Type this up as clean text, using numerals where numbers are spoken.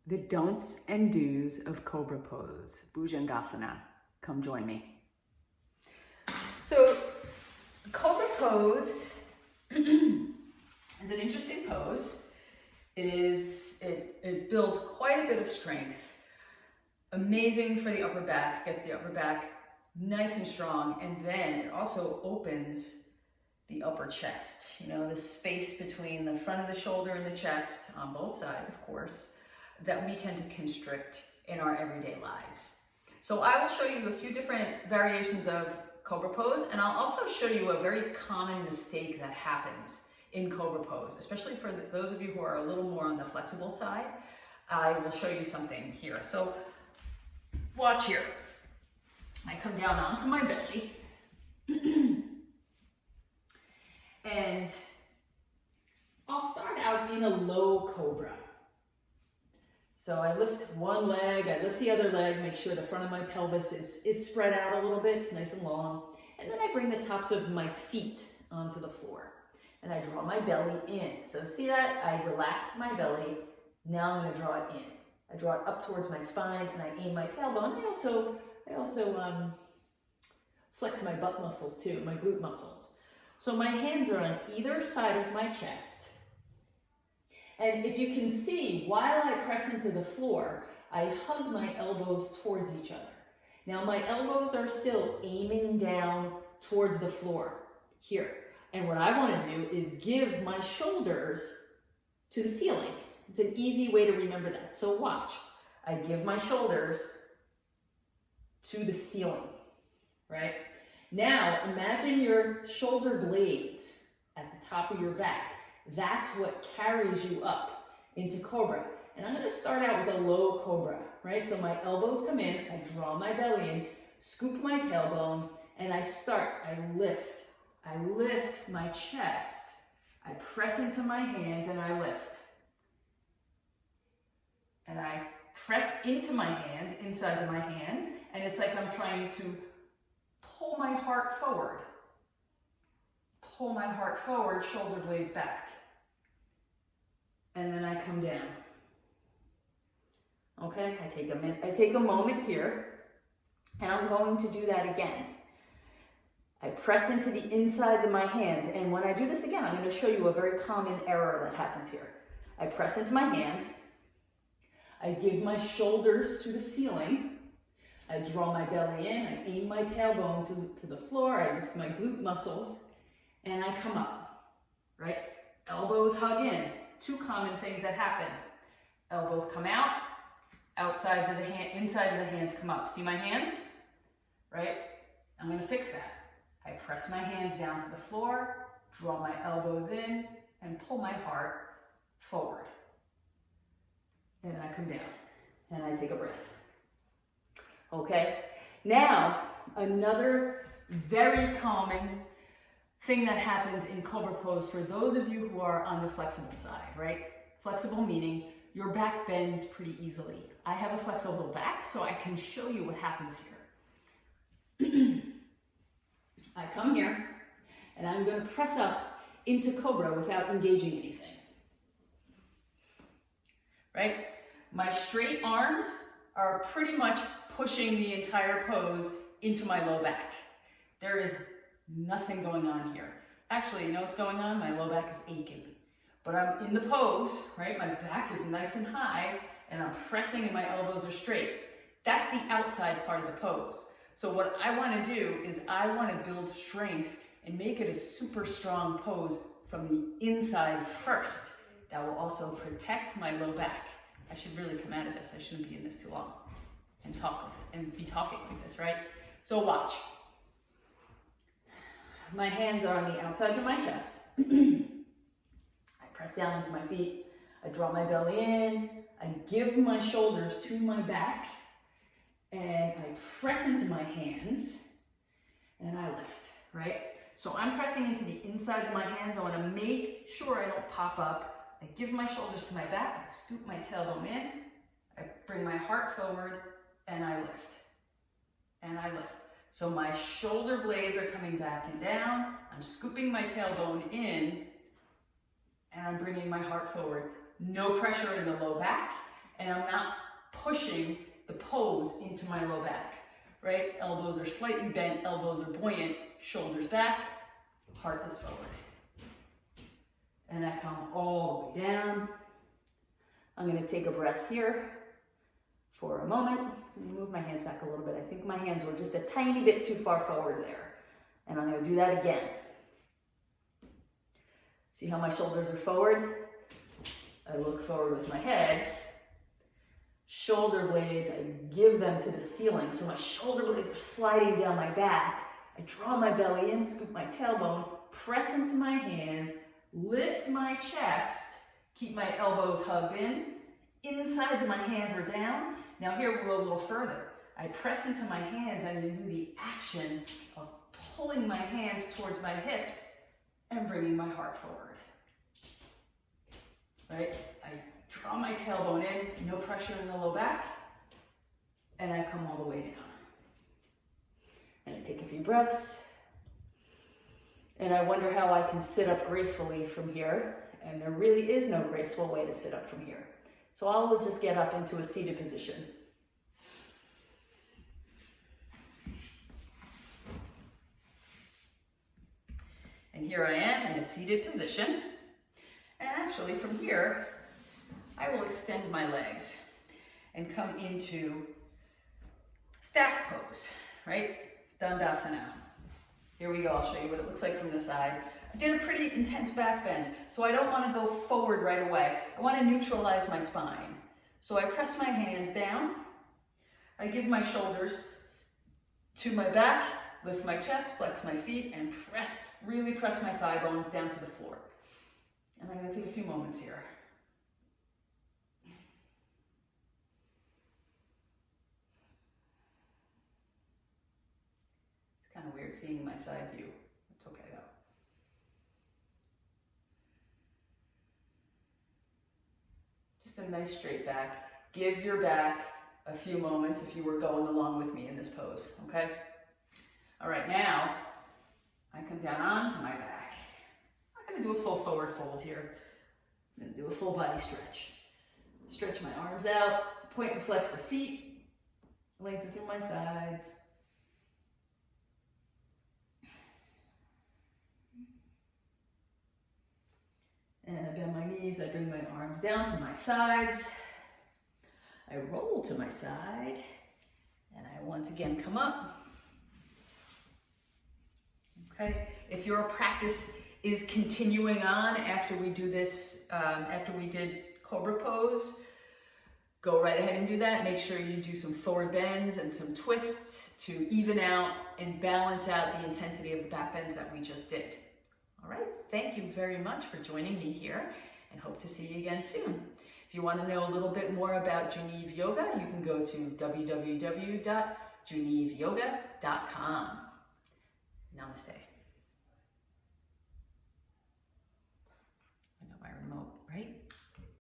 The don'ts and do's of Cobra Pose, Bhujangasana. Come join me. So, Cobra Pose is an interesting pose. It builds quite a bit of strength. Amazing for the upper back, gets the upper back nice and strong, and then it also opens the upper chest. You know, the space between the front of the shoulder and the chest, on both sides, of course, that we tend to constrict in our everyday lives. So I will show you a few different variations of Cobra Pose, and I'll also show you a very common mistake that happens in Cobra Pose, especially for those of you who are a little more on the flexible side. I will show you something here. So watch here. I come down onto my belly and I'll start out in a low cobra. So I lift one leg, I lift the other leg, make sure the front of my pelvis is spread out a little bit, it's nice and long. And then I bring the tops of my feet onto the floor. And I draw my belly in. So see that? I relax my belly. Now I'm going to draw it in. I draw it up towards my spine and I aim my tailbone. I also flex my butt muscles too, my glute muscles. So my hands are on either side of my chest. And if you can see, while I press into the floor, I hug my elbows towards each other. Now my elbows are still aiming down towards the floor here. And what I want to do is give my shoulders to the ceiling. It's an easy way to remember that. So watch. I give my shoulders to the ceiling, right? Now imagine your shoulder blades at the top of your back. That's what carries you up into Cobra. And I'm going to start out with a low Cobra, right? So my elbows come in, I draw my belly in, scoop my tailbone, and I lift. I lift my chest. I press into my hands and I lift. And I press into my hands, insides of my hands, and it's like I'm trying to pull my heart forward. Pull my heart forward, shoulder blades back. And then I come down. Okay, I take a moment here, and I'm going to do that again. I press into the insides of my hands, and when I do this again, I'm going to show you a very common error that happens here. I press into my hands, I give my shoulders to the ceiling, I draw my belly in, I aim my tailbone to the floor, I lift my glute muscles, and I come up, right? Elbows hug in. Two common things that happen. Elbows come out, insides of the hands come up. See my hands? Right? I'm going to fix that. I press my hands down to the floor, draw my elbows in, and pull my heart forward. And I come down, and I take a breath. Okay? Now, another very common thing that happens in Cobra Pose for those of you who are on the flexible side, right? Flexible meaning your back bends pretty easily. I have a flexible back, so I can show you what happens here. I come here, and I'm going to press up into Cobra without engaging anything. Right? My straight arms are pretty much pushing the entire pose into my low back. There is nothing going on here. Actually, you know what's going on? My low back is aching. But I'm in the pose, right? My back is nice and high, and I'm pressing and my elbows are straight. That's the outside part of the pose. So what I want to do is I want to build strength and make it a super strong pose from the inside first. That will also protect my low back. I should really come out of this. I shouldn't be in this too long and be talking like this, right? So watch. My hands are on the outsides of my chest. I press down into my feet. I draw my belly in. I give my shoulders to my back. And I press into my hands. And I lift, right? So I'm pressing into the insides of my hands. I want to make sure I don't pop up. I give my shoulders to my back. I scoop my tailbone in. I bring my heart forward. And I lift. And I lift. So my shoulder blades are coming back and down. I'm scooping my tailbone in, and I'm bringing my heart forward. No pressure in the low back, and I'm not pushing the pose into my low back, right? Elbows are slightly bent, elbows are buoyant, shoulders back, heart is forward. And I come all the way down. I'm gonna take a breath here for a moment. Let me move my hands back a little bit. I think my hands were just a tiny bit too far forward there. And I'm gonna do that again. See how my shoulders are forward? I look forward with my head. Shoulder blades, I give them to the ceiling. So my shoulder blades are sliding down my back. I draw my belly in, scoop my tailbone, press into my hands, lift my chest, keep my elbows hugged in. Insides of my hands are down. Now here we'll go a little further. I press into my hands and I do the action of pulling my hands towards my hips and bringing my heart forward. Right? I draw my tailbone in, no pressure in the low back, and I come all the way down. And I take a few breaths. And I wonder how I can sit up gracefully from here. And there really is no graceful way to sit up from here. So I will just get up into a seated position. And here I am in a seated position. And actually from here, I will extend my legs and come into staff pose, right? Dandasana. Here we go, I'll show you what it looks like from the side. I did a pretty intense back bend, so I don't want to go forward right away. I want to neutralize my spine. So I press my hands down. I give my shoulders to my back, lift my chest, flex my feet, and press, really press my thigh bones down to the floor. And I'm going to take a few moments here. It's kind of weird seeing my side view. It's okay though. Just a nice straight back. Give your back a few moments if you were going along with me in this pose, okay? All right, now I come down onto my back. I'm going to do a full forward fold here. I'm going to do a full body stretch. Stretch my arms out, point and flex the feet, lengthen through my sides. And I bend my knees, I bring my arms down to my sides. I roll to my side, and I once again come up. Okay, if your practice is continuing on after we do this, after we did Cobra Pose, go right ahead and do that. Make sure you do some forward bends and some twists to even out and balance out the intensity of the back bends that we just did. All right, thank you very much for joining me here, and hope to see you again soon. If you want to know a little bit more about Geneve Yoga, you can go to www.geneveyoga.com. Namaste.